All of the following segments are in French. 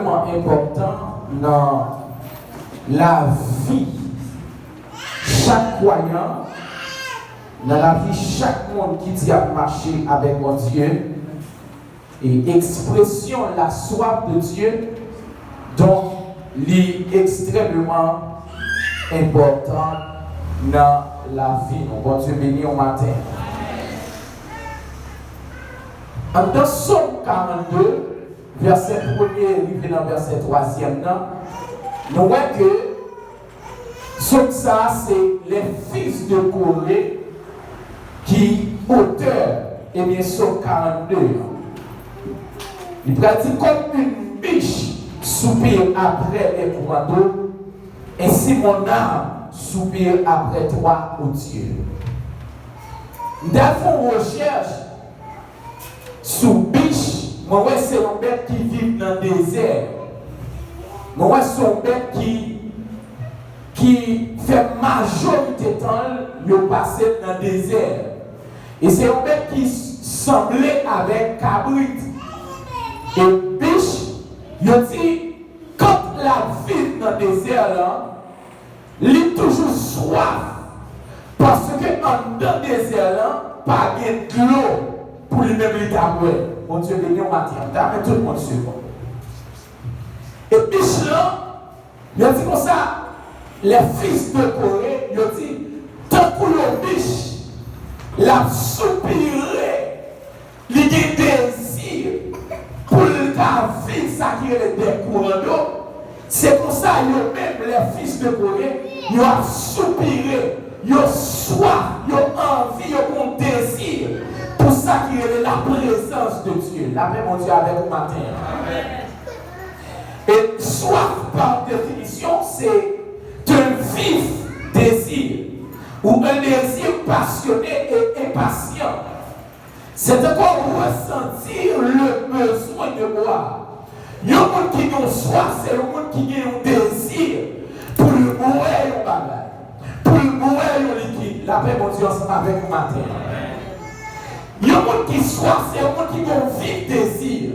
extrêmement important dans la vie. Chaque croyant, dans la vie, chaque monde qui dit à marcher avec mon Dieu, et expression la soif de Dieu, donc est extrêmement important dans la vie. Bon Dieu béni au matin. Dans Somme 42, verset 1er, dans verset 3e, nous voyons que Somme ça, c'est les fils de Corée qui, auteur, et bien Somme 42. Il pratique comme une biche soupire après les courants d'eau, ainsi mon âme soupire après toi, ô Dieu. Nous avons recherche sous biche, moi c'est un bête qui vit dans le désert. Moi c'est un bête qui fait majorité de temps il passe dans le désert. Et c'est un bête qui semblait avec cabrit. Et biche, il dit, quand la vie dans le désert, il est toujours soif. Parce que dans le désert, pas de l'eau pour lui-même il t'a boire. Mon Dieu béni au matin, t'as tout le monde sur moi. Et biche là, il dit comme ça, les fils de Corée, il dit, tant que le biche, la soupiré, il a désir pour la vie, ça qui est des courants d'eau. C'est pour ça que même les fils de Corée, ils ont soupiré, ils ont soif, ils ont envie, ils ont désir. Pour ça qui est la présence de Dieu. La paix, mon Dieu, avec vous matin. Amen. Et soif, par définition, c'est un vif désir ou un désir passionné et impatient. C'est encore ressentir le besoin de boire. Il y a un monde qui a soif, c'est le monde qui a un désir pour le boire au bagage, pour le boire au liquide. La paix, mon Dieu, ensemble avec vous matin. Il y a un monde qui soif, c'est un monde qui a un vif désir.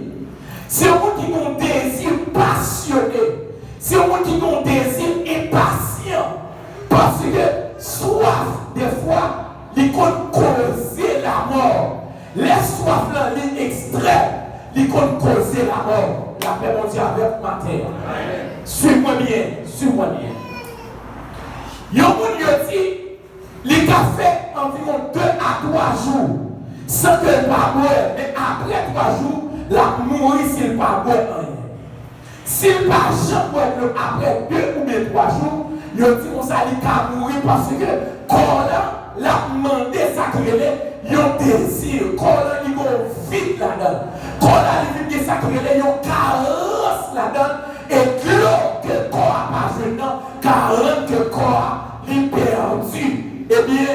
C'est un monde qui a un désir passionné. C'est un monde qui a un désir impatient. Parce que soif, des fois, il peut causer la mort. Les soifs là, les extrêmes, ils peuvent causer la mort. La paix, mon Dieu, avec matin. Suis-moi bien, suis-moi bien. Il y a un monde qui dit, les cafés environ 2 à 3 jours. Sans que le pas boire, mais après 3 jours, la mourir s'il ne pas boire rien. S'il ne pas jamais après 2 ou bien 3 jours, il dit qu'on s'allie qu'à mourir parce que quand la demandé ça qu'il y a un désir, quand il y a un vide là-dedans, quand il y a ça qu'il y a une carence là-dedans, et que le corps n'a pas jeune, carence que le corps est perdu. Eh bien,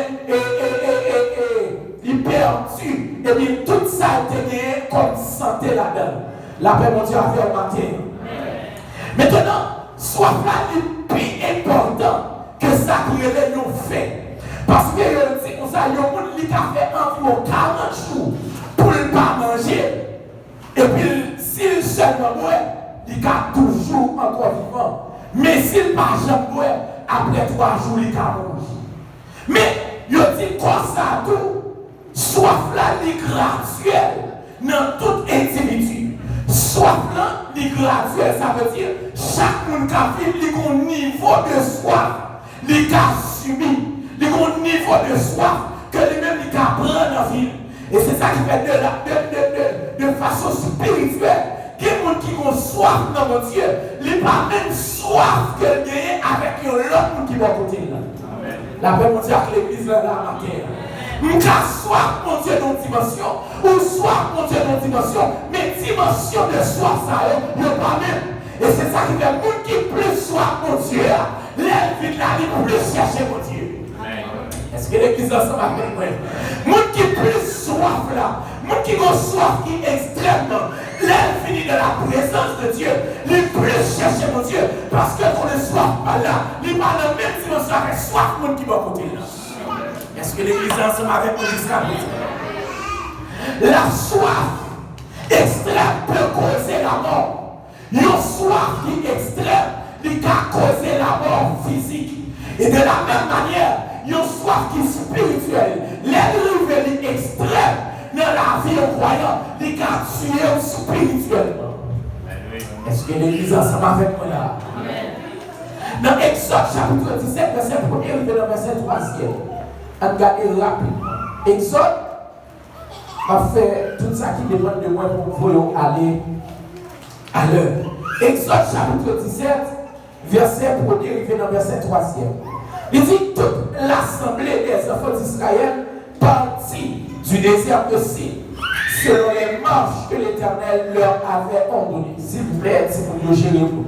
il perdu, et bien tout ça a été gagné comme santé là-dedans. La paix, mon Dieu, a fait au matin. Maintenant, soif là, le plus important que ça qui est nous fait. Parce que c'est comme ça, il y a un monde qui a fait environ 40 jours pour ne pas manger. Et puis, s'il seulement boit, il a toujours encore vivant. Mais s'il n'a pas jamais boit, après 3 jours, il a mangé. Mais, il dit comme ça tout. Soif là, est graduel dans tout individu. Soif là, est graduel, ça veut dire chaque monde qui a fait un niveau de soif, il a subi, il a un niveau de soif que lui-même il a pris dans la vie. Et c'est ça qui fait de façon spirituelle. Il y a des gens qui ont soif dans mon Dieu, il n'a pas même soif que le gagner avec l'autre monde qui va côté là. La paix, mon Dieu, avec l'église là, la matin. Car soif, mon Dieu, dans dimension, ou soif, mon Dieu, dans dimension, mais dimension de soif, ça, il n'y a pas même. Et c'est ça qui fait le monde qui plus soif, mon Dieu, l'élevée là, il plus chercher, mon Dieu. Est-ce que l'église ensemble avec moi? Monde qui plus soif là, monde qui a soif qui est extrêmement, l'infini de la présence de Dieu, il plus chercher, mon Dieu, parce que qu'on est soif pas là, il pas dans la même dimension avec soif, monde qui va côté là. Est-ce que l'église ensemble avec nous jusqu'à présent? La soif extrême peut causer la mort. Une soif qui est extrême, qui a causé la mort physique. Et de la même manière, une soif qui est spirituelle, les extrême dans la vie au croyant, qui a tué spirituellement. Est-ce que l'église ensemble avec moi là? Dans Exode chapitre 17, verset 1er, et dans verset 3e. On regarde rapidement. Exode a fait tout ça qui demande de moi pour vous aller à l'heure. Exode chapitre 17, verset 1er, et dans verset 3e. Il dit toute l'assemblée des enfants d'Israël partit du désert de Sin selon les marches que l'Éternel leur avait ordonnées. S'il vous plaît, si vous le gérez vous.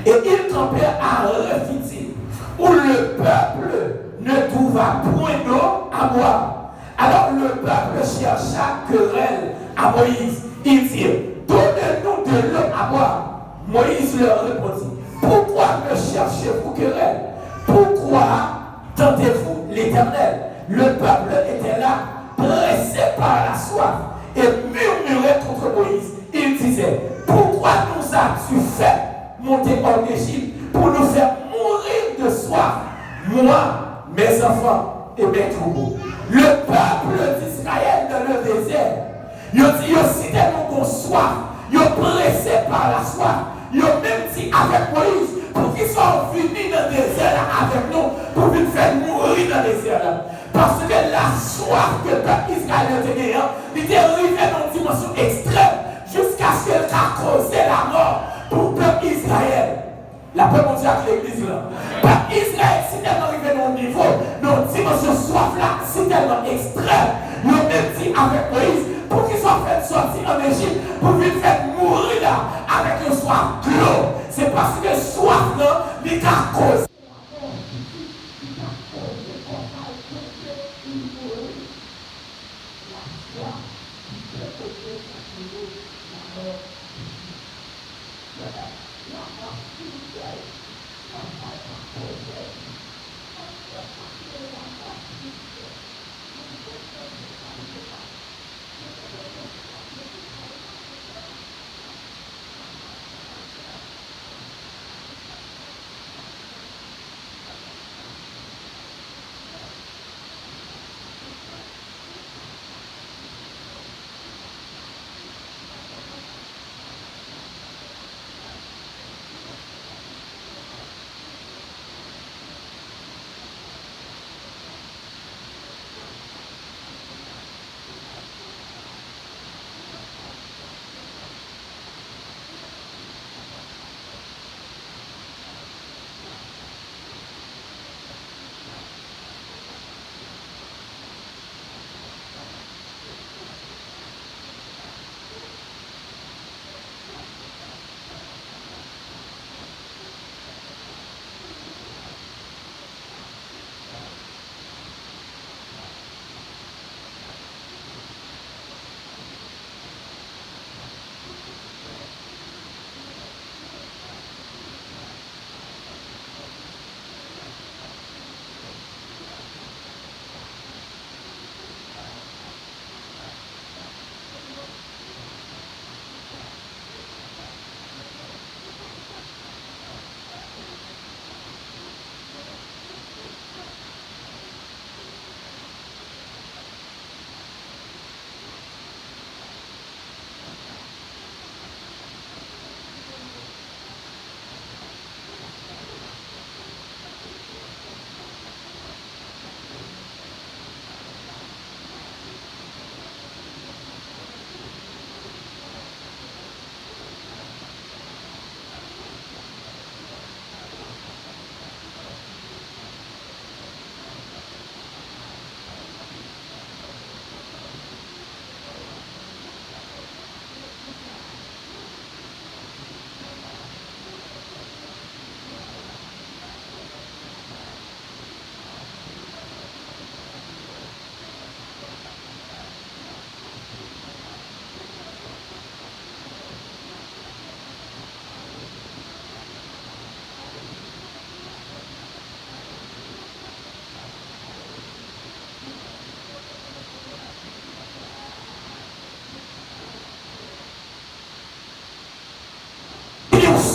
Et ils campèrent à Rephidim, où le peuple ne trouva point d'eau à boire. Alors le peuple chercha querelle à Moïse. Il dit, donnez-nous de l'eau à boire. Moïse leur répondit, pourquoi me cherchez-vous querelle? Pourquoi tentez-vous l'Éternel? Le peuple était là, pressé par la soif, et murmurait contre Moïse. Il disait, pourquoi nous as-tu fait monter en Égypte pour nous faire mourir de soif, moi, mes enfants et mes troupeaux? Le peuple d'Israël dans le désert, il dit, si tellement soif, il est pressé par la soif, il même dit avec Moïse, pour qu'ils soient venus dans le désert avec nous, pour nous faire mourir dans le désert. Parce que la soif que le peuple israélien était, il était arrivé dans une dimension extrême, jusqu'à ce qu'elle a causé la mort pour le peuple Israël. La peuple mondiale de l'église là. Le peuple Israël, si tellement arrivé dans le niveau, dans une dimension soif là, si tellement extrême, il a même dit avec Moïse, pour qu'ils soient fait sortir en Égypte, pour qu'ils fassent mourir là, avec une soif clos. C'est parce que soif là, il a causé.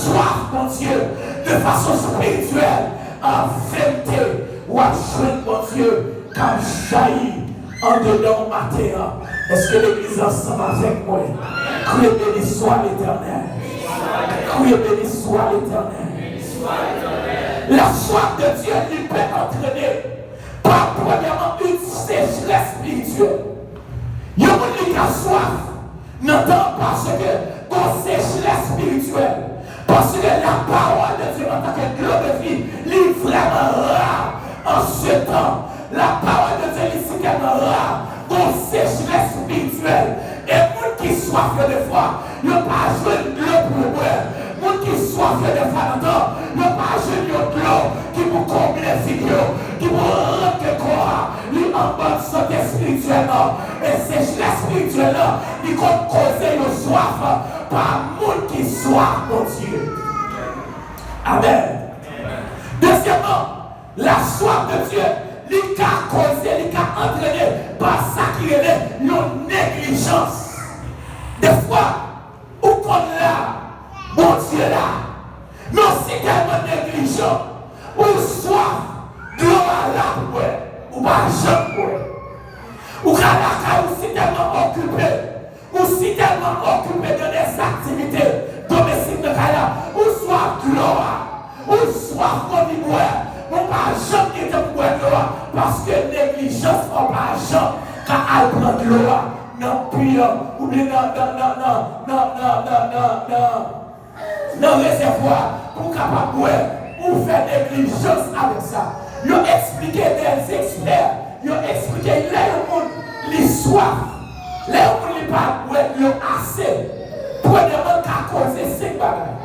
soif, mon Dieu, de façon spirituelle, en vérité, ou à jouer, mon Dieu, comme jaillit en dedans matin. Est-ce que l'église ensemble avec moi? Criez béni soit l'Éternel. Criez béni soit l'Éternel. La soif de Dieu lui peut entraîner par premièrement une sécheresse spirituelle. Il y a une qui a soif, n'entend parce que qu'on sécheresse spirituelle. Parce que la parole de Dieu en tant que l'eau de vie, est vraiment rare en ce temps. La parole de Dieu est tellement rare qu'on sécheresse spirituelle. Et les qui soif de foi, il n'y a pas joué de l'eau pour boire. Les qui soif de foi d'entendre, il n'y a pas joué de l'eau qui vous combler les figures, qui vous rendre le corps, lui en bonne santé spirituellement. Et sécheresse spirituelle, il compte causer une soif par le monde qui soif, mon Dieu. Amen. Deuxièmement, la soif de Dieu, il a causé, il a entraîné par ça qui est une négligence. Des fois, où qu'on l'a, mon Dieu là, non c'est tellement négligent, ou soif, de l'eau à la ou pas jamais, ou qu'à la ou si tellement occupé, ou si tellement occupé de des activités domestiques de Kaya, ou soif de l'eau, ou soif de l'eau, ou pas jamais de l'eau, parce que négligence, ou pas jamais, quand elle prend de l'eau, non, pire, ou bien non, réservoir pour capable ou faire négligence avec ça. Ils ont expliqué des experts, ils ont expliqué les soif, les gens qui pas assez. Premièrement, qu'à causer 5 bagages.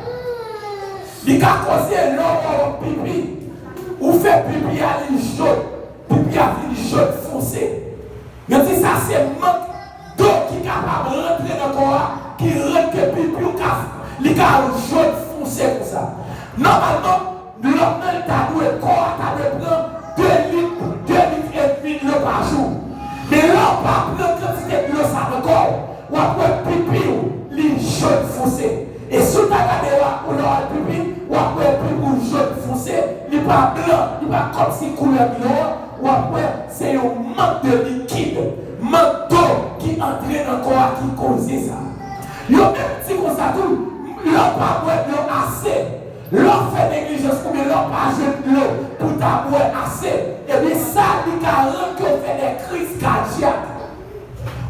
Il a causé l'eau pipi, ou fait pipi à l'île jaune, pipi à l'île jaune foncé. Il dit ça c'est manque d'eau qui est capable de rentrer dans le corps, qui rentre que pipi ou café. Les gars jaune foncé comme ça. Normalement, l'homme t'a doué le corps, t'a doué prendre 2 litres et demi d'eau par jour. Mais l'homme va prendre quantité de l'eau ça le corps, ou après pipi ou les jaune foncé. Et sous ta caméra, ou l'aura pipi, ou après pipi ou jaune foncé, il n'est pas blanc, il n'est pas comme si couleur de l'eau, ou après c'est un manque de liquide, manque d'eau qui entre dans le corps qui cause ça. Il y a même si comme ça tout. L'homme pas boire de l'eau assez. L'homme fait négligence ou bien l'homme pas jeter de l'eau pour t'aboire assez. Et bien ça, il a rendu qu'on fait des crises cardiaques.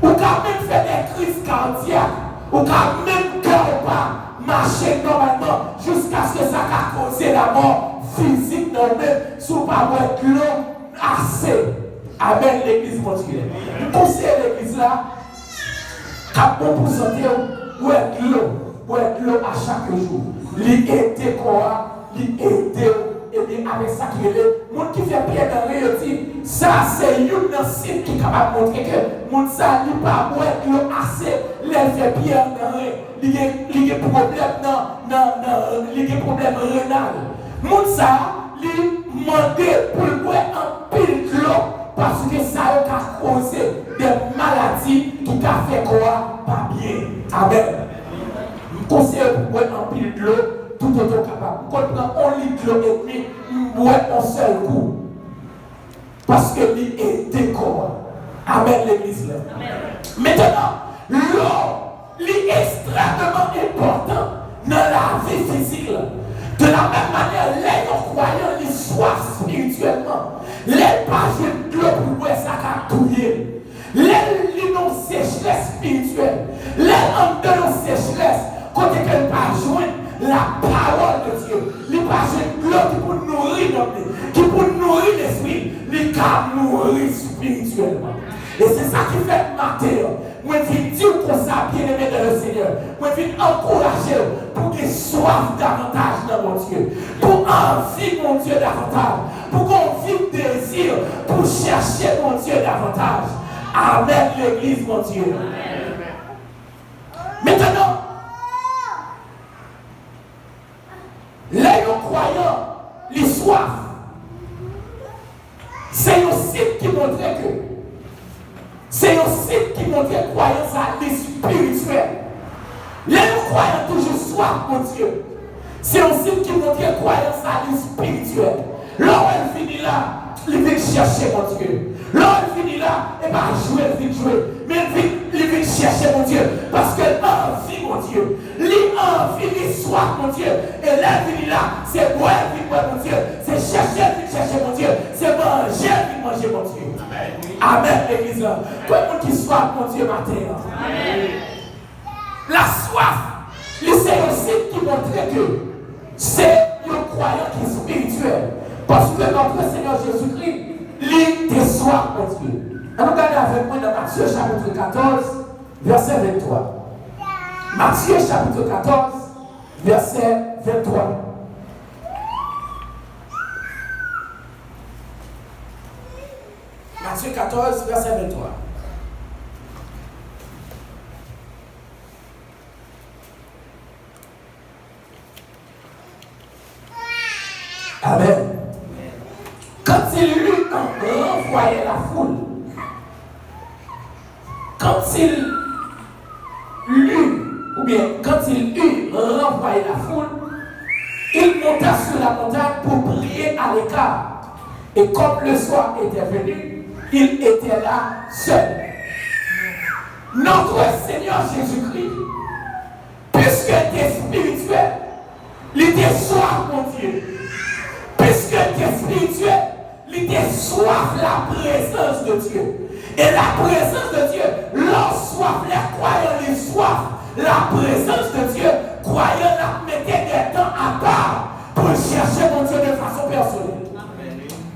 Ou quand même fait des crises cardiaques. Ou quand même qu'on pas marcher normalement jusqu'à ce que ça a causé la mort physique non même sous pas boire de l'eau assez. Amen l'église mon Dieu. Vous conseillez l'église là, quand bon pour santé, ou est de l'eau. Pour être l'eau à chaque jour. Il aide quoi? Il aide. Et bien avec ça qui est là, le monde qui fait bien dans le dit, ça c'est une signe qui est capable de montrer que le monde ça n'est pas boire l'eau assez, il fait bien dans le il y a problème rénal. Le monde ça, il demande pour boire un pile de l'eau parce que ça a causé des maladies qui ont fait quoi? Pas bien. Amen. Conseil pour boire un pile de l'eau, tout autant capable. Quand on prend 1 litre de l'eau et demi, on boit un seul coup. Parce que l'eau est décor. Amen l'église là. Maintenant, l'eau est extrêmement important dans la vie physique. De la même manière, les croyants, les soif spirituellement. Les pages de l'eau pour boire ça qu'a touillé. Les non sécheresse spirituelle. Les hommes de non sécheresse. Quand elle ne pas joindre la parole de Dieu, il pas joindre l'eau qui peut nourrir l'homme, qui peut nourrir l'esprit, il peut nourrir spirituellement. Et c'est ça qui fait matin. Moi, je viens dire qu'on ça bien aimé dans le Seigneur. Moi, je viens encourager pour qu'il soif davantage dans mon Dieu. Pour envie mon Dieu davantage. Pour qu'on vive désir pour chercher mon Dieu davantage. Amen l'église mon Dieu. Maintenant, les croyants, les soifs, c'est un site qui montre que c'est un site qui montre que croyance à l'esprit spirituel. Les croyants toujours soif, mon Dieu. C'est un signe qui montre que croyance à vie spirituelle. Lorsqu'on finit là, il vient chercher mon Dieu. Lorsqu'on finit là, et pas jouer, il vient jouer. Mais il vient chercher mon Dieu. Parce que l'envie, mon Dieu. L'envie, l'histoire, mon Dieu. Et là, il finit là, c'est boire, il vient boire, mon Dieu. C'est chercher, il vient chercher, mon Dieu. C'est manger, il vient manger, mon Dieu. Amen, l'église. Tout le monde qui soit, mon Dieu, matin. Amen. La soif, c'est aussi qui montre que c'est un croyant qui est spirituel. Parce que notre Seigneur Jésus-Christ, il te soif, mon Dieu. On regarde avec moi dans Matthieu chapitre 14, verset 23. Matthieu chapitre 14, verset 23. Matthieu 14, verset 23. Amen. Quand il eut renvoyé la foule, quand il eut renvoyé la foule, il monta sur la montagne pour prier à l'écart. Et comme le soir était venu, il était là seul. Notre Seigneur Jésus-Christ, puisque tu es spirituel, il te soif, mon Dieu. Puisque tu es spirituel, il te soif la présence de Dieu. Et la présence de Dieu, leur soif, les croyants, les soif, la présence de Dieu, croyants, la mettez des temps à part pour chercher mon Dieu de façon personnelle.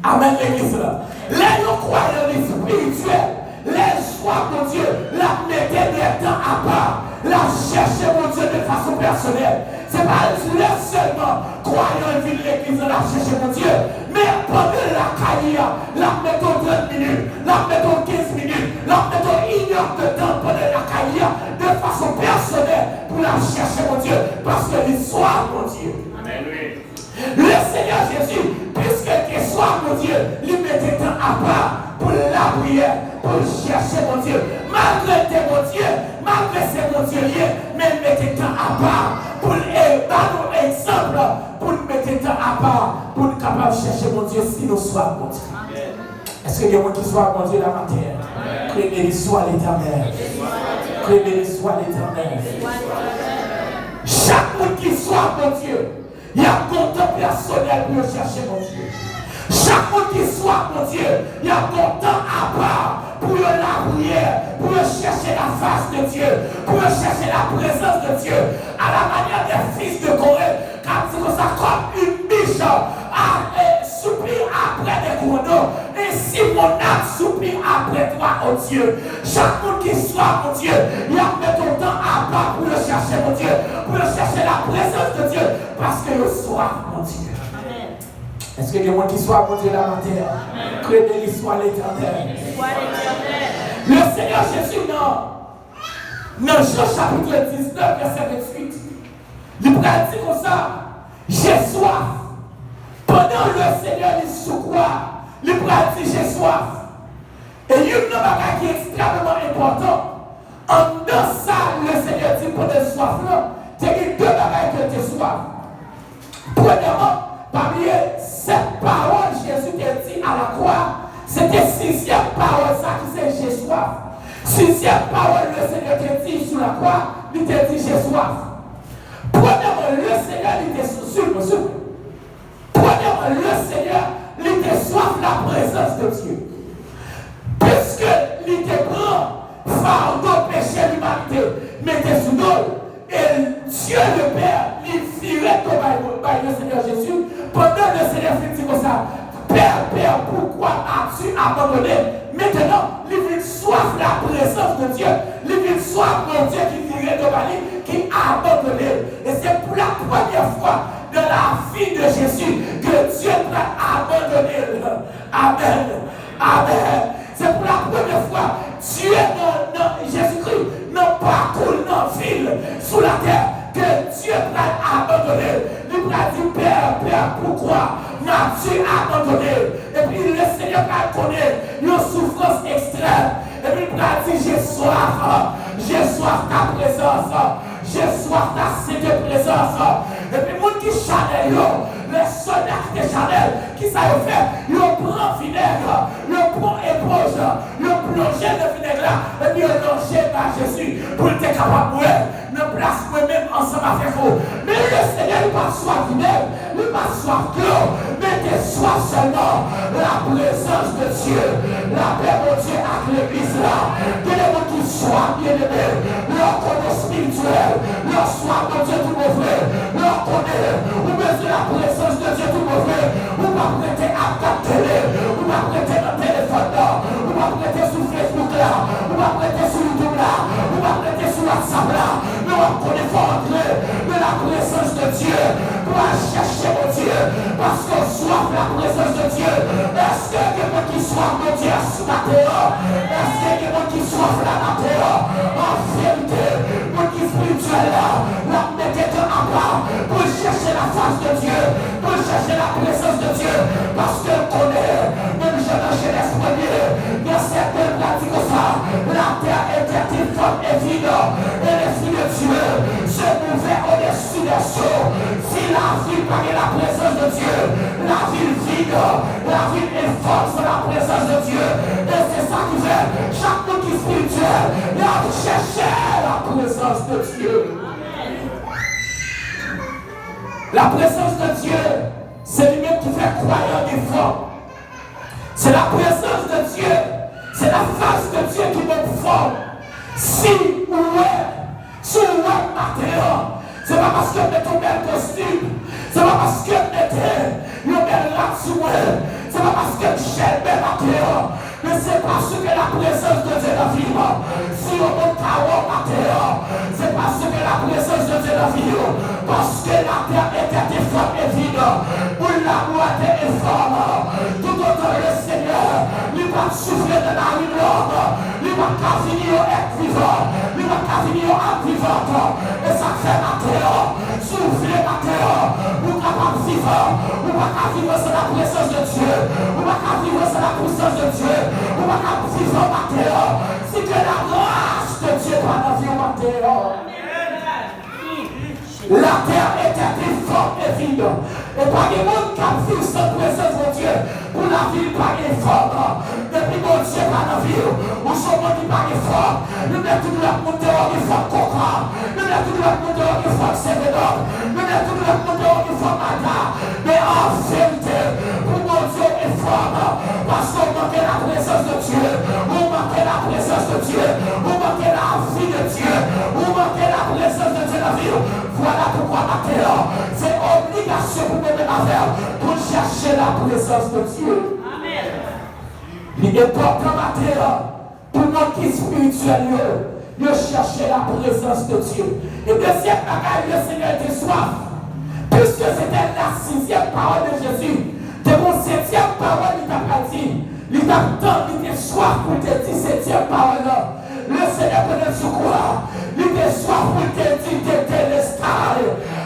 Amen, l'église là. Les croyants, les spirituels, les soif, mon Dieu, la mettez des temps à part, la chercher mon Dieu de façon personnelle. C'est pas là seulement croyant et vivre l'église, la chercher mon Dieu, mais pendant la carrière, la mettons 30 minutes, la mettons 15 minutes, la mettons 1 heure de temps pendant la carrière de façon personnelle pour la chercher mon Dieu, parce que l'histoire, mon Dieu. Amen, oui. Le Seigneur Jésus, puisque tu sois mon Dieu, lui mettait temps à part pour la prière, pour chercher mon Dieu. Malgré tes mon Dieu, malgré ces mon Dieu, mais mettez temps à part pour un exemple, pour mettre temps à part, pour être capable de chercher mon Dieu si nous sommes mon Dieu. Est-ce qu'il y a quelqu'un qui soit mon Dieu la matière? Créez soit l'Éternel. Créez soit l'Éternel. Chaque monde qui soit mon Dieu, il y a un temps personnel pour chercher mon Dieu. Chaque monde qui soit mon Dieu, il y a un temps à part pour la prière, pour chercher la face de Dieu, pour chercher la présence de Dieu, à la manière des fils de Corée, car c'est comme ça, comme une biche à soupir après des chronos, et si mon âme soupire après toi, oh Dieu, chaque monde qui soit mon Dieu, il y a mettre ton temps à part pour chercher mon Dieu, pour chercher la présence de Dieu, parce que le soir, mon Dieu. Est-ce qu'il y a quelqu'un qui soit mon Dieu la matière? Créez l'histoire l'Éternel. Le Seigneur Jésus, dans Jean chapitre 19, verset 28, il prend dit comme ça, j'ai soif. Pendant le Seigneur, il soukoua, il prend dit j'ai soif. Et il y a une chose qui est extrêmement important. En dans ça, le Seigneur dit pour des soif là, tu as deux bagages que tu as soif. Premièrement, parmi cette parole, Jésus t'a dit à la croix, c'était sixième parole, ça qui c'est j'ai soif. Sixième parole, le Seigneur t'a dit sur la croix, il t'a dit j'ai soif. Premièrement, le Seigneur, il t'a soif. Premièrement, le Seigneur, il t'a soif la présence de Dieu. Puisque il te prend fardeau péché l'humanité, mettez sous nous. Et Dieu le Père, il firait par le Seigneur Jésus. Pendant le Seigneur fait comme ça, Père, pourquoi as-tu abandonné? Maintenant, il vient soif la présence de Dieu. Il vient soif mon Dieu qui firait de Marie, qui a abandonné. Et c'est pour la première fois de la vie de Jésus que Dieu t'a abandonné. Amen. Amen. C'est pour la première fois Dieu dans Jésus-Christ n'a pas coulé dans la ville sous la terre que Dieu t'a abandonné. Il a dit Père, pourquoi m'as-tu abandonné? Et puis le Seigneur a connu une souffrance extrême. Et puis il a dit j'ai soif ta présence, j'ai soif ta sainte présence. Et puis mon qui Chanel, les soldats de Chanel, qui ça fait? Ils prennent vinaigre, ils prennent éponge, ils plongent le vinaigre là, et puis ils longent par Jésus pour être capable de mourir. Ne place moi-même ensemble avec vous. Mais le Seigneur, il pas soif vinaigre, il pas soif d'eau, mais des soif seulement la présence de Dieu. La paix de Dieu avec l'église là. Que les gens qui soient bien-aimés, leur connaît spirituel, leur soif de Dieu tout mon frère, leur connaît, ou besoin de la présence de Dieu tout mon frère, ou pas prêter à ta télé, ou pas prêter dans le téléphone là, ou pas prêter sur Facebook là, ou pas prêter sur YouTube là, ou pas prêter sur WhatsApp là. Nous connaissons entrer de la présence de Dieu pour aller chercher mon Dieu parce qu'on soif la présence de Dieu. Est-ce que quelqu'un qui soif mon Dieu sous la terre? Est-ce que quelqu'un qui soif la terre? En vérité, mon qui spirituel là, la mettez à part pour chercher la face de Dieu, pour chercher la présence de Dieu parce qu'on connaît, même jeune jeunesse première, dans certaines pratiques comme ça, la terre est forme et vide et l'esprit de Dieu se mouvait au-dessus des cieux. Si la ville parlait la présence de Dieu, la ville vide, la ville est forte sur la présence de Dieu. Et c'est ça qui fait chaque monde qui est spirituel, il a cherché la présence de Dieu. La présence de Dieu, c'est lui-même qui fait croyant des formes. C'est la présence de Dieu, c'est la face de Dieu qui montre forme. Si si on voit matin, c'est pas parce que vous mettez un bel costume, c'est pas parce que vous mettez un bel là-dessus, c'est pas parce que j'aime bel matin, mais c'est parce que la présence de Dieu est la vie. Si on monte à haut matin, c'est parce que la présence de Dieu est la vie. Parce que la terre était déforme et vide, pour l'amour était informe. Tout autant le Seigneur, il va souffler de la rue l'homme, il va qu'à finir être vivant, il va qu'à finir être vivant. Et ça fait la terre, souffler la terre, pour capable vivre, pour pas vivre sans la présence de Dieu, pour pas vivre sans la puissance de Dieu, pour pas vivre la terre. C'est que la grâce de Dieu va dans la vie en terre. La terre était informe et vide. Et pas de monde qui a vu cette présence de Dieu. Pour la vie, pas informe. Depuis mon Dieu, pas la vie. Ou son monde qui pas informe. Nous mettons tout le monde dehors qui fait coca. Nous mettons tout le monde dehors qui fait sévédor. Nous mettons tout le monde dehors qui fait maga. Mais en vérité, pour mon Dieu informe. Parce qu'on manquait la présence de Dieu. On manquait la présence de Dieu. On manquait la vie de Dieu. On manquait la présence de Dieu dans la vie. Voilà pourquoi ma terre, c'est obligation pour nous à faire pour chercher la présence de Dieu. Amen. Il est important ma terre, pour nous qui sont spirituels, de chercher la présence de Dieu. Et deuxième bagaille, le Seigneur était soif. Puisque c'était la 6e parole de Jésus, de mon 7e parole, il t'a pas dit. Il t'a tant, il était soif pour te dire 7e parole là. Le Seigneur connaît ce quoi? Il était soif pour te dire de l'estale.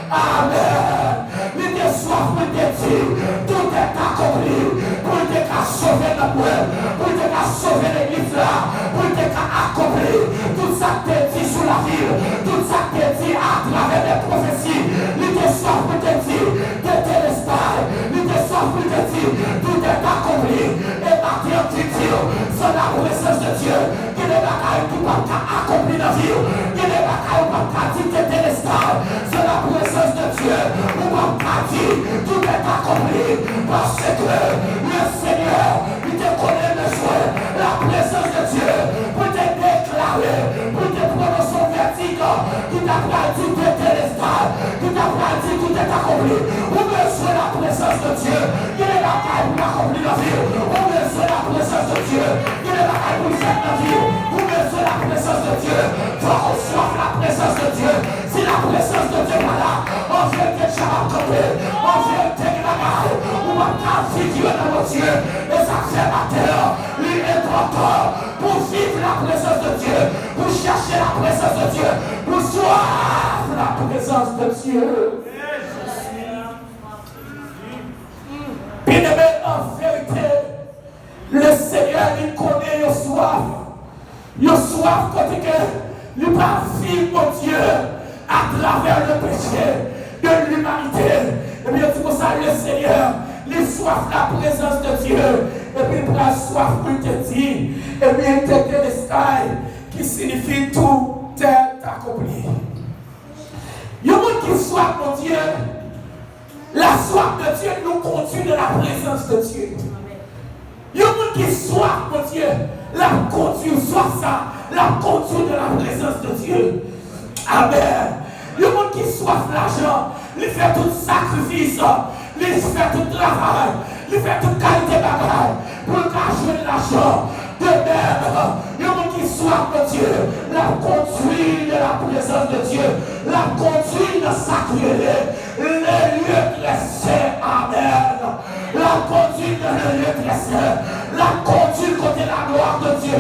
Amen. Il était soif pour te dire tout est accompli. Pour te sauver le peuple. Pour te sauver l'église là. Pour te accomplir tout ça que te dit sur la ville. Tout ça que te dit à travers les prophéties. Il était soif pour te dire de l'estale. Il était soif pour te dire tout est accompli. Et maintenant tu dis c'est la présence de Dieu. Il est bagaille qui va accomplir la vie. Il est bagaille qui va dire de l'estale. C'est la présence de Dieu. On va dire tout est accompli. Parce que le Seigneur, il te connaît le souhait. La présence de Dieu pour te déclarer, pour te prononcer son verdict, qui t'a dit de l'estale, qui t'a dit tout est accompli. On besoin la présence de Dieu. Il est bagaille pour accomplir la vie. On besoin la présence de Dieu. Il est bagaille pour faire la vie. On besoin la présence de Dieu. Faut qu'on soit la présence de Dieu. Si la présence de Dieu est là, on vient que tu vas camper. On vient que tu vas garder. On va pas vivre dans mon Dieu. Et ça fait la terre. Il est important pour vivre la présence de Dieu. Pour chercher la présence de Dieu. Pour soif la présence de Dieu. Bien-aimé, en vérité, le Seigneur, il connaît le soif. Le soif, quand il va vivre, mon Dieu, à travers le péché de l'humanité. soif la présence de Dieu. Et puis il prend soif pour te dire. Et puis il te délestai, qui signifie tout est accompli. Il y a un monde qui soif, mon Dieu. La soif de Dieu nous conduit de la présence de Dieu. Il y a un monde qui soif, mon Dieu. La conduit, soit ça, la conduit de la présence de Dieu. Amen. Il y a un monde qui soif l'argent. Il fait tout sacrifice. Il fait tout travail. Il fait toute qualité de travail pour cacher l'argent. De même, il y a un monde qui soif, mon Dieu. La conduit de la présence de Dieu. La conduit de sacré. Le lieu très saint. Amen. La conduite de le lieu très saint. La conduite côté la gloire de Dieu.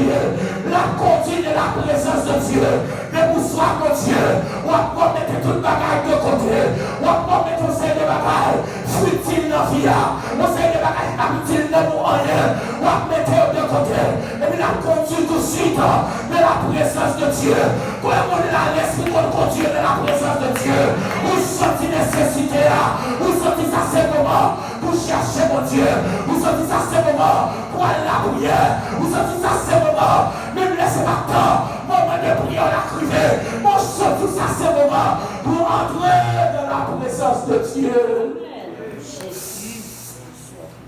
La conduite de la présence de Dieu. Mais pour soi, mon Dieu, on va mettre toute bagaille de côté. On va mettre un sein de bagaille futile dans la vie. On sait de bagaille inutile dans nous rien. On va mettre de côté. Et puis la conduite tout de suite de la présence de Dieu. Comment on a l'esprit pour conduire de la présence de Dieu. Vous sentez nécessité là. Vous sentez ça c'est moment pour chercher mon Dieu. Vous sentez ça c'est moment pour aller à la prière. Vous sentez ça c'est moment. Même laissez pas temps. Moment de prière la criée. Mon sentez ça c'est moment pour entrer dans la présence de Dieu.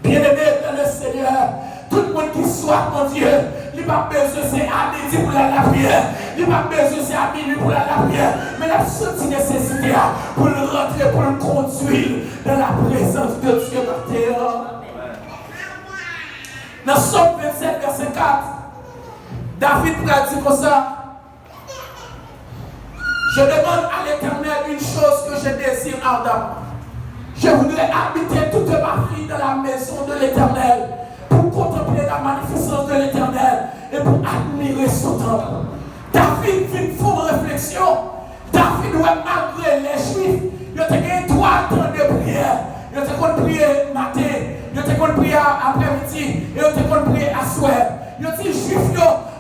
Bien-aimé dans le Seigneur, tout le monde qui soit mon Dieu, il n'a pas besoin c'est à midi pour la prière, il n'a pas besoin c'est à minuit pour la prière, mais la seule nécessité pour le rentrer, pour le conduire dans la présence de Dieu par terre. Dans Somme 27, verset 4, David dit comme ça. Je demande à l'Éternel une chose que je désire ardemment. Je voudrais habiter toute ma vie dans la maison de l'Éternel pour contempler la magnificence de l'Éternel et pour admirer son temple. David fait une fausse réflexion. David, malgré les Juifs, il a gagné 3 temps de prière. Il a prié matin, il a prié après-midi et il a prié à soir. Il a dit Juif,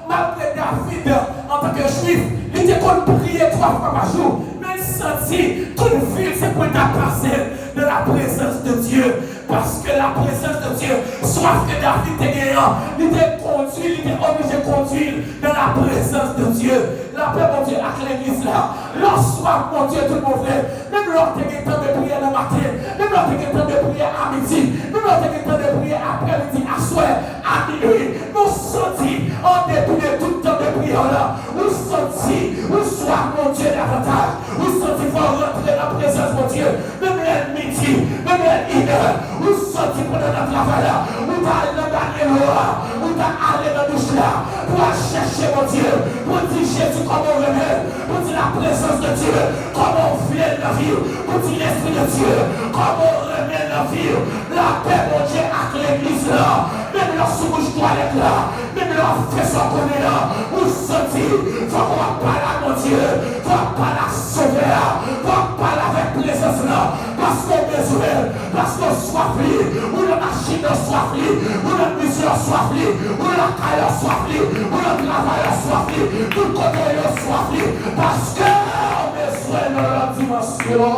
malgré David en tant que Juif, il a prié 3 fois par jour. Mais il sentit toute ville, c'est pour ta passer de la présence de Dieu. Parce que la présence de Dieu, soit que David était gagnant, il était conduit, il était obligé de conduire dans la présence de Dieu. La paix, mon Dieu, avec l'église là. Lorssoir, mon Dieu, tout mon frère, même lorsque tu as temps de prière le matin, même lorsque tu as temps de prière à midi, même lorsque tu as temps de prière après-midi, à soir, à minuit, nous sentis, en dépit de tout temps de prière là, nous sentis, nous soir, mon Dieu, davantage, nous sentis pour rentrer dans la présence, mon Dieu, même l'ennemi, même l'ennemi. Vous sortez pendant notre travail là, vous allez dans le dernier là, vous allez dans le douche là, pour chercher mon Dieu, pour dire Jésus comment on remet, pour dire la présence de Dieu, comment on vient la vie, pour dire l'esprit de Dieu, comment on remet la vie, la paix mon Dieu avec l'église là, même lorsque vous toilette là, même lorsque fait son connaît là, vous sortez, il faut qu'on parle à mon Dieu, il faut qu'on parle à sauver là, il faut qu'on parle avec présence là, parce qu'on a besoin, parce qu'on soit ou la machine soit pris, ou la mission soit pris, ou la caille soit pris, ou le travail soit pris, tout côté soit pris, parce que on a besoin de la dimension.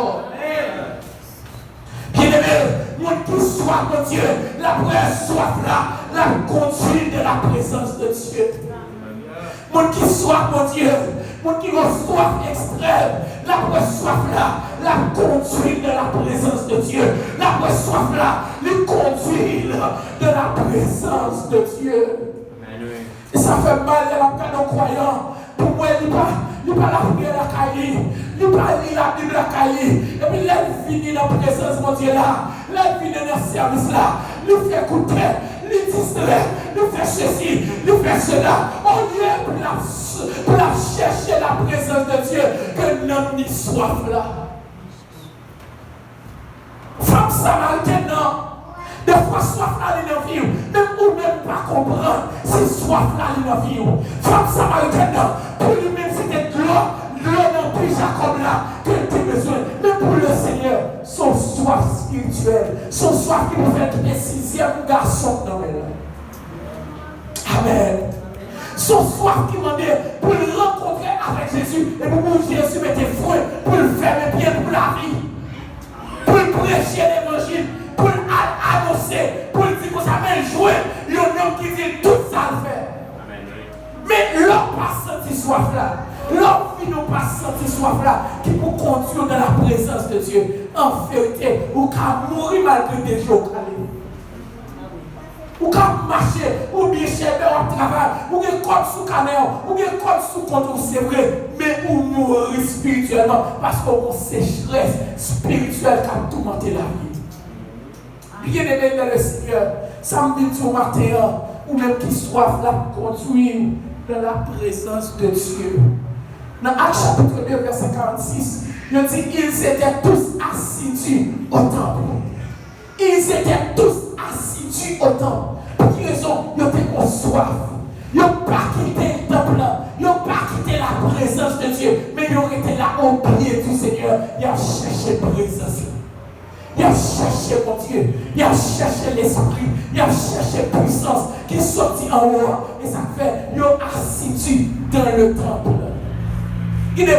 Bien-aimé, mon qui soit mon Dieu, la vraie soif là, la conduite de la présence de Dieu. Mon qui soit mon Dieu, mon qui a soif extrême, la vraie soif là, la conduite de la présence de Dieu. La vraie soif là, les conduire de la présence de Dieu. Et ça fait mal à nos croyants. Pour moi, il n'est pas la prière la caille, il n'est pas la Bible la caille. Et puis là, il finit dans la présence de mon Dieu là. Là, il finit dans le service là. Il fait écouter, il distrait, il fait ceci, il fait cela. Au lieu pour la chercher la présence de Dieu, que l'homme n'y soif là. Femme samaritaine, non. Des fois, soif là, il est vie. Même ou même pas comprendre si soif là, il est vie. Femme samaritaine, non. Pour lui-même, c'était de l'eau dans le Jacob là, que tu as besoin. Même pour le Seigneur, son soif spirituel, son soif qui peut être le 6e garçon dans elle. Amen. Son soif qui m'a dit pour le rencontrer avec Jésus et pour que Jésus mette fruit, pour le faire bien pour la vie. Pour prêcher l'évangile, pour annoncer soif là. L'homme qui n'a pas senti soif là, qui peut conduire dans la présence de Dieu. En vérité, ou qu'à mourir malgré des jours. Ou qu'à marcher, ou bien chercher au travail, ou bien comme sous caméra, ou bien comme sous contrôle, c'est vrai, mais ou mourir spirituellement, parce qu'on a sécheresse spirituelle qui a tourmenté la vie. Bien-aimé dans le Seigneur, samedi au matin, ou même qui soif là, conduire dans la présence de Dieu. Dans Actes chapitre 2, verset 46, il dit ils étaient tous assidus au temple. Ils étaient tous assidus au temple. Pour quelle raison? Ils étaient soif. Ils n'ont pas quitté le temple. Ils n'ont pas quitté la présence de Dieu. Mais ils ont été là au pied du Seigneur. Ils ont cherché la présence. Ils ont cherché mon Dieu. Ils ont cherché l'esprit. Ils ont cherché la puissance qui est sortie en haut. Et ça fait, ils ont assidus dans le temple. Il y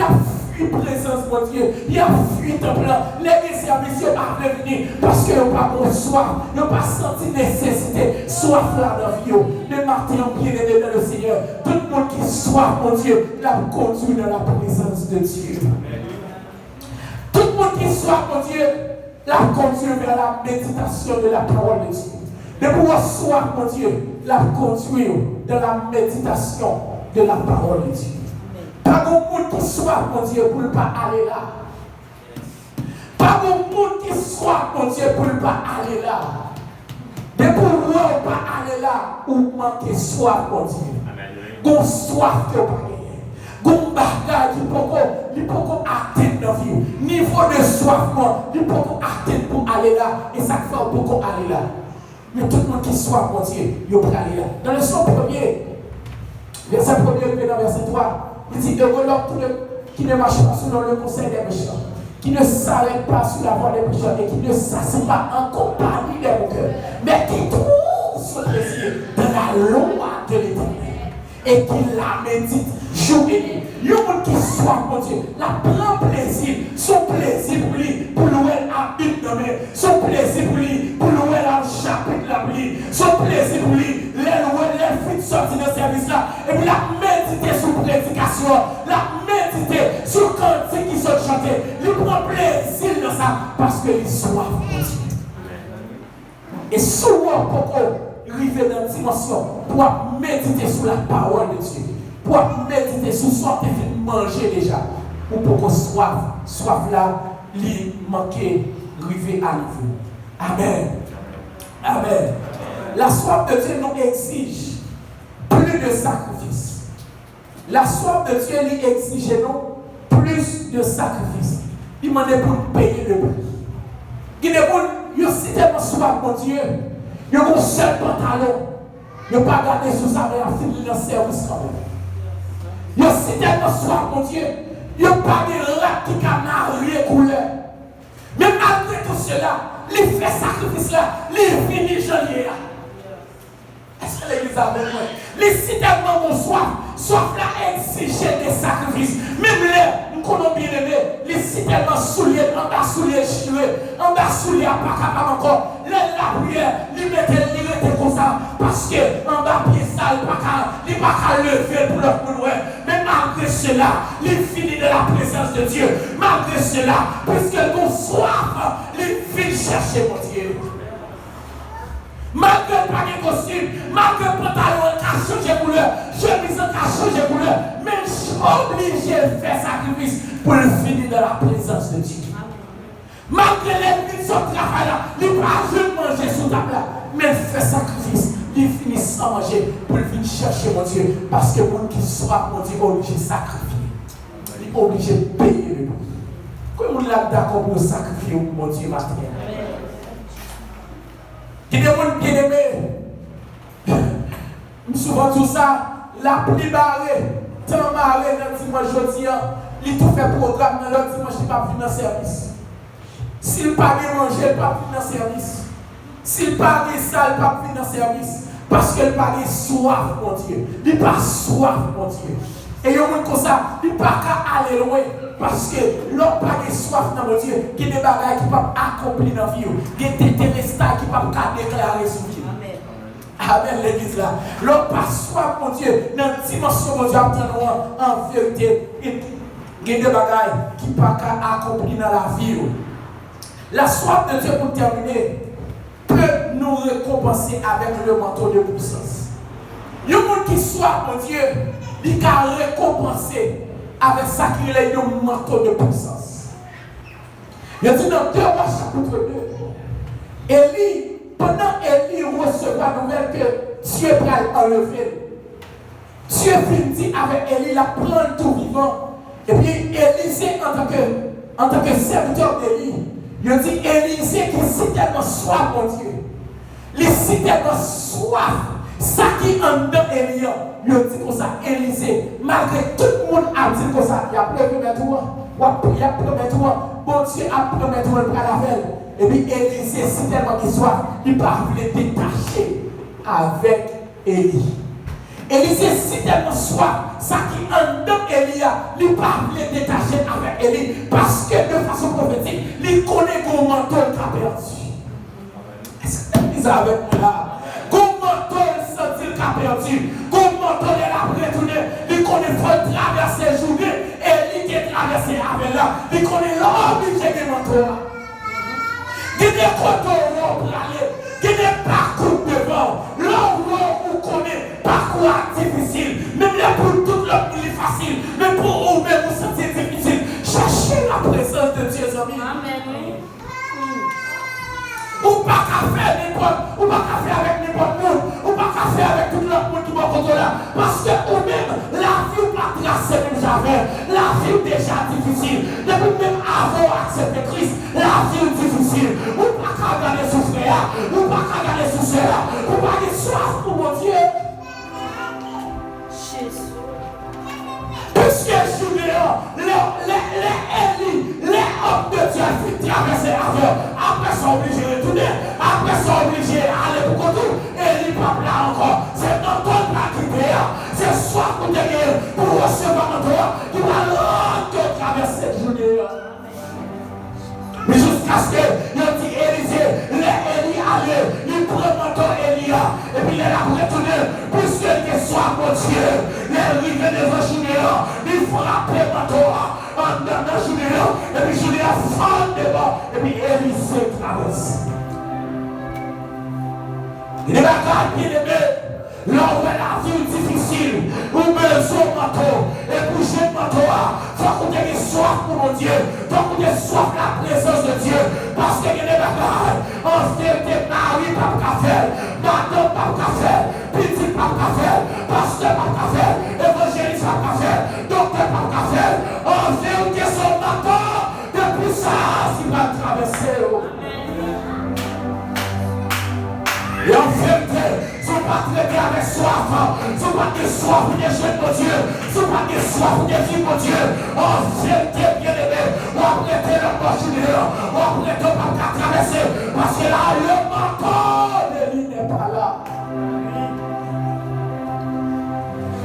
a fui présence, mon Dieu. Il y a fui temple. Les services n'ont pas venir parce qu'ils n'ont pas bon soif. Ils n'ont pas senti nécessité. Soif là dans la vie. Le matin, bien aimé dans le Seigneur. Tout le monde qui soif, mon Dieu, l'a conduit dans la présence de Dieu. Tout le monde qui soif, mon Dieu, l'a conduit vers la méditation de la parole de Dieu. De pouvoir soif, mon Dieu, l'a conduit dans la méditation de la parole de Dieu. Pas de monde qui soit, mon Dieu, pour ne pas aller là. Pas de monde qui soit, mon Dieu, pour ne pas aller là. De pouvoir ne pas aller là, ou manquer soif, mon Dieu. Gon soif que pas gagner. Gon bagage qui peut atteindre dans la vie. Niveau de soif, il peut atteindre pour aller là. Et ça fait beaucoup aller là. Mais tout le monde qui soit, mon Dieu, il peut aller là. Dans le son premier, verset 1er, dans verset 3. Il dit heureux l'homme qui ne marche pas selon le conseil des méchants, qui ne s'arrête pas sur la voie des méchants et qui ne s'assied pas en compagnie des moqueurs, mais qui trouve son plaisir dans la loi de l'Éternel et qui la médite jour et nuit. Il y a un monde qui soit, mon Dieu, la prend plaisir, son plaisir pour lui, pour louer à une nommée, son plaisir pour lui, pour louer à un chapitre la pluie, son plaisir pour lui, les louer, les filles sortir de service là, et puis la méditer sur prédication, la méditer sur cantique qui sont chantés, il prend plaisir dans ça, parce qu'il soif, mon Dieu. Et souvent, pourquoi arriver dans une dimension pour méditer sur la parole de Dieu, pour méditer sur ce qu'on fait manger déjà, ou pour qu'on soif là, lui manquer, arriver à nouveau. Amen. Amen. La soif de Dieu nous exige plus de sacrifices. La soif de Dieu lui exige nous plus de sacrifices. Il demande pour nous payer le prix. Il demande, il y a si tellement soif, mon Dieu, il y a un seul pantalon. Il n'y a pas gardé sous sa main à finir dans le service quand même. Il y a si tellement soif, mon Dieu, il n'y a pas de rap qui a marié couleur. Mais malgré tout cela, il fait sacrifice là, il finit janvier là. Est-ce que l'église a avec moi? Les si tellement mon soif là exige des sacrifices. Même là, nous connaissons bien aimé, les si tellement souliers, en bas souliers choués, en bas souliers à pas capable encore. La prière, il mettait comme ça, parce que en bas pied sale, il n'a pas lever pour le couloir. Mais malgré cela, il finit de la présence de Dieu. Malgré cela, puisque nous soif, il vient chercher mon Dieu. Malgré pas de costume, malgré le pantalon qui a changé de couleur, chemise qui a changé de couleur, mais je suis obligé de faire sacrifice pour le finir de la présence de Dieu. Malgré les vies de son travail là, il ne peut pas manger sous table là, mais il fait sacrifice, il finit sans manger pour venir chercher mon Dieu, parce que le monde qui soit, mon Dieu, est obligé de sacrifier, il est obligé de payer le prix. Comment on est d'accord pour sacrifier mon Dieu matériel? Qui est monde bien aimé. Souvent tout ça, la pluie barrée, tant barrée dans le dimanche jeudi, il tout fait programme dans le dimanche, il ne va pas venir dans le service. S'il ne pas manger, il ne va pas venir dans le service. S'il ne pas ça, il ne va pas venir dans le service. Parce qu'il n'a pas soif, mon Dieu. Il n'a pas soif, mon Dieu. Et il y a un monde comme ça, il ne peut pas aller loin. Parce que l'homme n'a pas soif dans mon Dieu. Il y a des bagages qui ne peuvent pas accomplir dans la vie. Il y a des téléstats qui ne peuvent pas déclarer sur lui. Amen, l'église là. L'on passe soif, mon Dieu, dans la dimension, mon Dieu, en vérité, il y a des bagailles qui ne peuvent pas accomplir dans la vie. La soif de Dieu, pour terminer, peut nous récompenser avec le manteau de puissance. Il y a des gens qui soif, mon Dieu, il peut récompenser avec ça qu'il est un manteau de puissance. Il dit dans 2 Rois chapitre 2, Élie, pendant Élie recevait la nouvelle que Dieu va enlever, Dieu dit avec Élie, la prendre tout vivant. Et puis Élisée, en tant que serviteur d'Élie, il dit Élisée qui est tellement soif, mon Dieu. Il est tellement soif. Ça qui est en dedans Élie, il dit comme ça, Élisée, malgré tout le monde a dit comme ça, il a pleuré maintenant, il a pleuré maintenant, bon Dieu a pleuré maintenant le bras la veille. Et puis Élisée, c'est tellement qu'il soit, il part le détacher avec Élie. Élisée, c'est tellement soif, ça qui est en dedans Élie, il part le détacher avec Élie, parce que de façon prophétique, il connaît qu'on manteau qui a perdu. Est-ce que tu es avec moi là? Perdu. Comment on est là pour retourner? Il connaît faut traverser la journée et il est traversé avec là. Il connaît l'obligé de manteau. Il y a des côtés où on peut aller. Il y a des parcours devant. Là où on connaît parcours difficile. Même là pour tout le monde est facile. Mais pour vous même vous sentez difficile. Cherchez la présence de Dieu, amis. Amen. Ou pas qu'à faire n'importe, ou pas qu'à faire avec n'importe monde, ou pas qu'à faire avec tout le monde qui va contre là. Parce que ou même, la vie ou pas tracée même jamais. La vie est déjà difficile. Depuis même avant accepter Christ, la vie est difficile. Ou pas qu'à garder souffrir, ou pas qu'à garder souffrir, ou pas qu'à soif pour mon Dieu. Jésus. Puisque je suis les hommes de Dieu qui traversent après sont obligés de retourner, après sont obligés d'aller pour retour, et ils ne peuvent pas encore. C'est notre temps à quitter, c'est soit pour derrière, pour recevoir notre temps, qui va l'autre traverser cette journée. Mais jusqu'à ce que il dit Élisée, Élie allait, il prend mon Élia, et puis il est là pour retourner, puisqu'il soit mon Dieu, les rives de la journée, il frappe mon temps. Dans la journée, et puis journée à fond devant, et puis Élisée traverse. Il est là, bien aimé, là où la vie est difficile, où besoin de manteau, et bouger de manteau, il faut qu'on ait soif pour mon Dieu, il faut qu'on ait soif de la présence de Dieu, parce qu'il y a des bagailles, en vérité, mari pas qu'à faire, madame pas qu'à faire, petit pas qu'à faire, pasteur pas qu'à faire, évangéliste pas qu'à faire, docteur pas qu'à faire, en vérité, son manteau de puissance, il va traverser. Et en vérité, si on pas traiter avec soif, si on pas de soif pour des jeunes, mon Dieu, si on pas de soif pour des filles, mon Dieu, en vérité, bien aimé, on va prêter le marché, on va prêter le pas qu'à traverser, parce que là, le manteau de lui n'est pas là.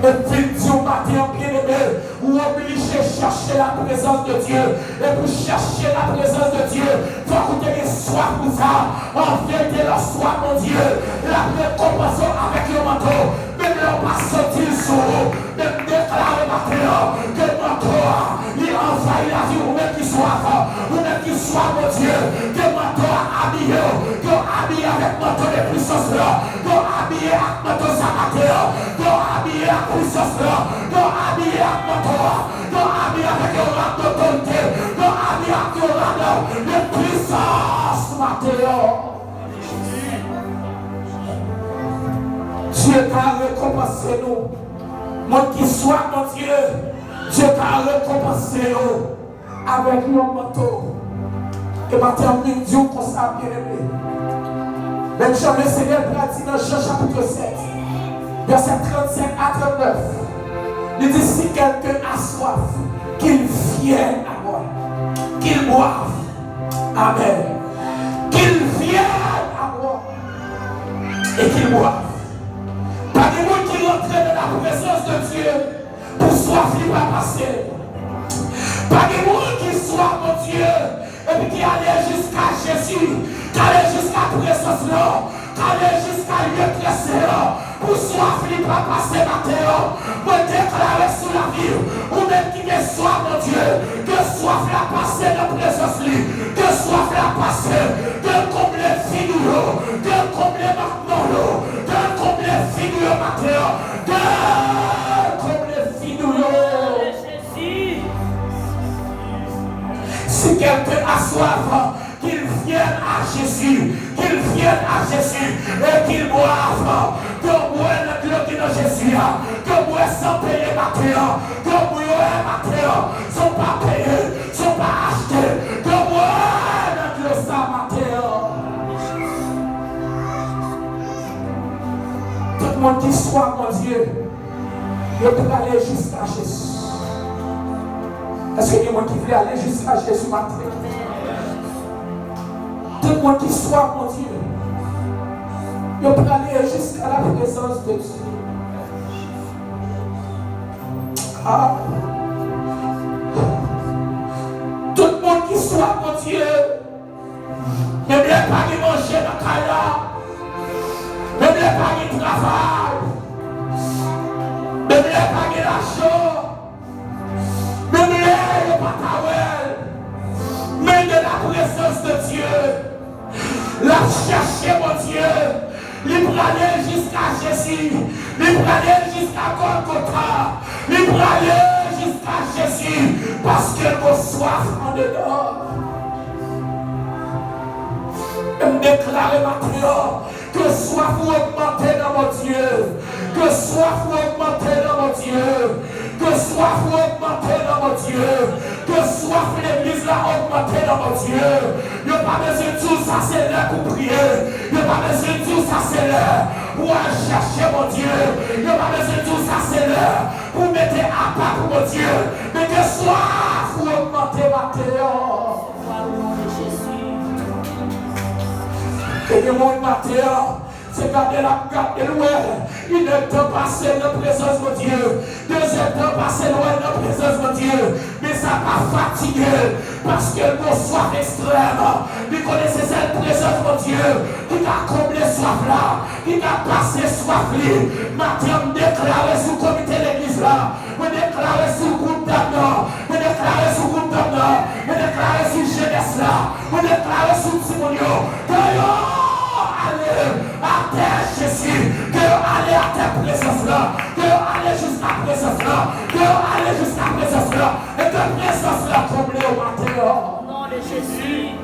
Et puis, Dieu matin, bien aimé, ou obligé de chercher la présence de Dieu. Et pour chercher la présence de Dieu, il faut que tu aies soif pour ça. En vérité, la soif, mon Dieu, la récompense avec le manteau. Même leur pas sortir sous, même déclarer matin que le manteau, il envahit la vie, ou même qui soif, ou même qui soif, mon Dieu, que le manteau habillé, que habillé avec manteau de puissance là, que habillé avec manteau samateur, que habillé avec puissance là, que habillé avec manteau, que habillé avec le rang d'autorité, que habillé avec le rang de puissance matérielle. Dieu t'a récompensé nous. Mon qui soit, mon Dieu, Dieu t'a récompensé nous avec un manteau. Et maintenant, Dieu comme ça, bien aimé. Même Jean le Seigneur a dit dans Jean chapitre 7, verset 35 à 39. Il dit si quelqu'un a soif, qu'il vienne à moi, qu'il boive. Amen. Qu'il vienne à moi et qu'il boive. Pas de monde qui rentre dans la présence de Dieu pour soif, il va passer. Pas de monde qui soit mon Dieu et puis qui allait jusqu'à Jésus, qui allait jusqu'à la présence là, qui allait jusqu'à lui très pressé pour soif, il va passer matin. Moi, déclarer sous la vie, ou même qui est soif, mon Dieu, que soif la passer dans la présence, que soif la passer, que combler figure, que combler maintenant, que combler figure matin, que combler figure. Si quelqu'un a soif, qu'il vienne à Jésus, qu'il vienne à Jésus et qu'il boive, que boive le clou qui est dans Jésus, que boive sans payer matin, que boive matin, sont pas payés, sont pas achetés, que boive le clou sans matin. Tout le monde qui soit, mon Dieu, il peut aller jusqu'à Jésus. Est-ce qu'il y a quelqu'un qui veut aller jusqu'à Jésus matin? Tout le monde qui soit, mon Dieu, il peut aller jusqu'à la présence de Dieu. Ah. Tout le monde qui soit, mon Dieu, même les pas qui mangent dans la caille, même les pas qui travaillent, même les pas qui l'argent, même les pas même de la présence de Dieu. La chercher, mon Dieu, libre aller jusqu'à Jésus, libre aller jusqu'à Golgotha, libre aller jusqu'à Jésus, parce que vos soif en dedans. Et me déclarer maintenant que soif vous augmenter dans mon Dieu, que soif vous augmenter dans mon Dieu, que soif vous augmenter dans mon Dieu, que soif l'église l'a augmenté dans mon Dieu. Il n'y a pas besoin de tout ça, c'est l'heure pour prier. Il n'y a pas besoin de tout ça, c'est l'heure pour aller chercher mon Dieu. Il n'y a pas besoin de tout ça, c'est l'heure pour mettre à part pour mon Dieu. Mais que soif vous augmenter ma terre. Et que mon matin, c'est garder la garde de loin. Il ne peut passer dans la présence de Dieu. Deuxième temps, passer loin dans la présence de Dieu. Mais ça va fatiguer. Parce que mon soif extrême. Vous connaissez cette présence de Dieu. Qui t'a comblé soif là. Qui t'a passé soif là. Matin, me déclarer sous le comité de l'église là. Me déclarer sous le groupe d'âme. Me déclarer sous le groupe d'âme. Me déclarer sous jeunesse là. Me déclarer sous le Simonio. Allez à terre Jésus, que aller à ta présence là, que aller jusqu'à la présence là, que aller jusqu'à la présence là, et que la présence là comble au matin. Au nom de Jésus.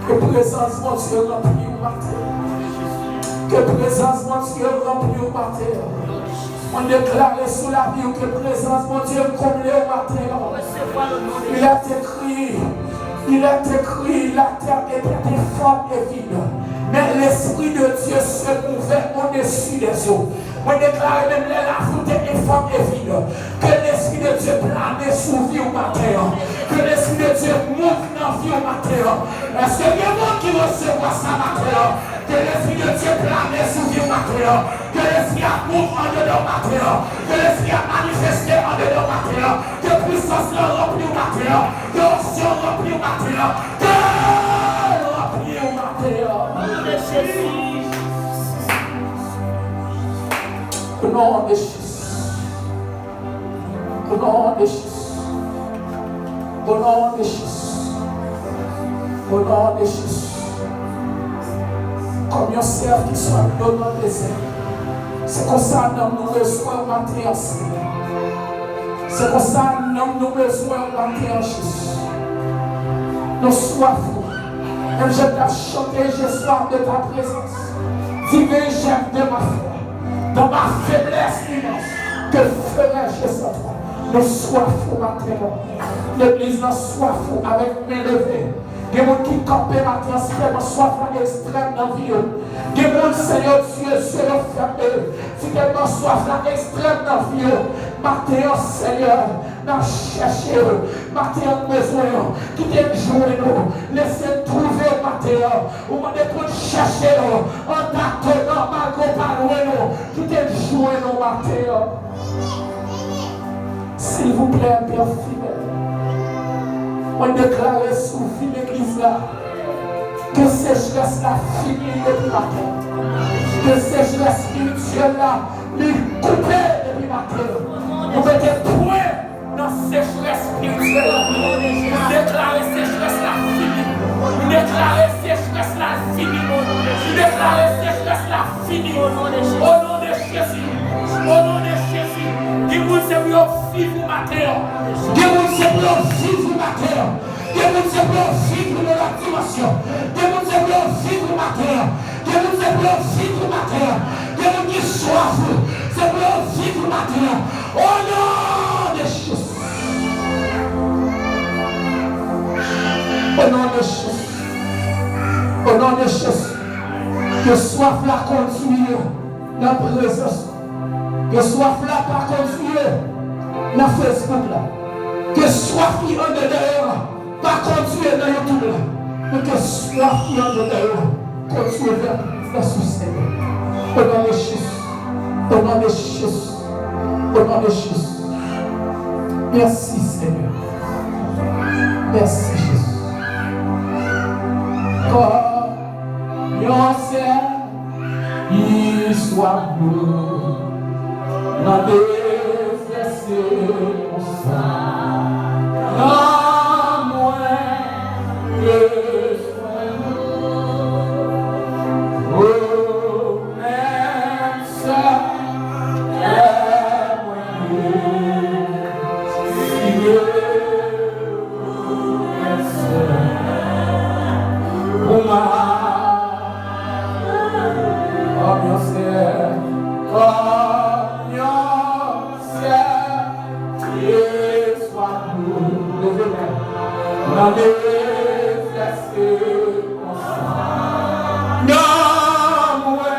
Que présence mon Dieu remplit au matin. Que présence mon Dieu remplit au matin. On déclare sous la vie que présence mon Dieu comble au matin. Il a écrit. Il est écrit, la terre était informe et vide, mais l'Esprit de Dieu se mouvait au-dessus des eaux. On déclare même la voûte est informe et vide, que l'Esprit de Dieu plane sous vie au matin, que l'Esprit de Dieu mouve dans la vie au matin. Est-ce qu'il y a quelqu'un qui recevra ça matin? Que l'Esprit de Dieu plane sous vie au matin, que l'Esprit a mouve en dedans matin, que l'Esprit a manifesté en dedans matin, que puissance le remplit au matin, que l'onction remplit au matin, que remplit au matin. Au nom de Jésus. Au nom de Jésus. Au nom de Jésus. Au nom de Jésus. Comme un cerf qui soit dans le désert. C'est comme ça que nous besoin de matin. C'est comme ça que nous besoin de matin, Jésus. Nous soifons. Et je t'ai chanté, j'ai soif de ta présence. Vivez, j'aime de ma foi. Dans ma faiblesse immense, que ferais-je sans toi? Nous soifons matin. L'église nous soifons avec mes levées. Des gens qui campent matin, extrêmement soif extrême dans la vie. Des gens, Seigneur Dieu, sur le fermé. Si tellement soif extrême dans la vie. Matin, Seigneur, nous cherchons. Matin, besoin. Qui t'aime jouer nous. Laissez trouver matin. Ou on est pour chercher nous. En t'attendant, malgré pas loin nous. Qui t'aime jouer nous matin. S'il vous plaît, Père fidèle. On déclare sous vie l'église là. Que sécheresse la finit depuis matin. Que sécheresse spirituelle là, les couper depuis matin. Nous mettons point dans sécheresse spirituelle. Nous déclarons sécheresse la finie. Nous déclarons sécheresse la finie. Nous déclarons sécheresse la finie. Au nom de Jésus. Au nom de Jésus. Dis-moi c'est pour vivre matin. Dis-moi c'est pour vivre matin. Dis-moi c'est pour vivre dans la dimension. Dis-moi c'est pour vivre matin. Dis-moi c'est pour vivre matin. Dis-moi qui soif. C'est pour vivre matin. Au nom de Jésus. Au nom de Jésus. Au nom de Jésus. Que soif la continue dans la présence. Que soif la pas continue dans Facebook là. Que soif qui en dehors pas continuer dans YouTube là. Mais que soif qui en dehors continue vers la succès. Au nom de Jésus. Au nom de Jésus. Au nom de Jésus. Merci Seigneur. Merci Jésus. Comme ciel, il soit bleu, dans des mon sang, dans moins que soin. Oh, même ça, est moyen, si Dieu pour ma dans les fesses, non, moi,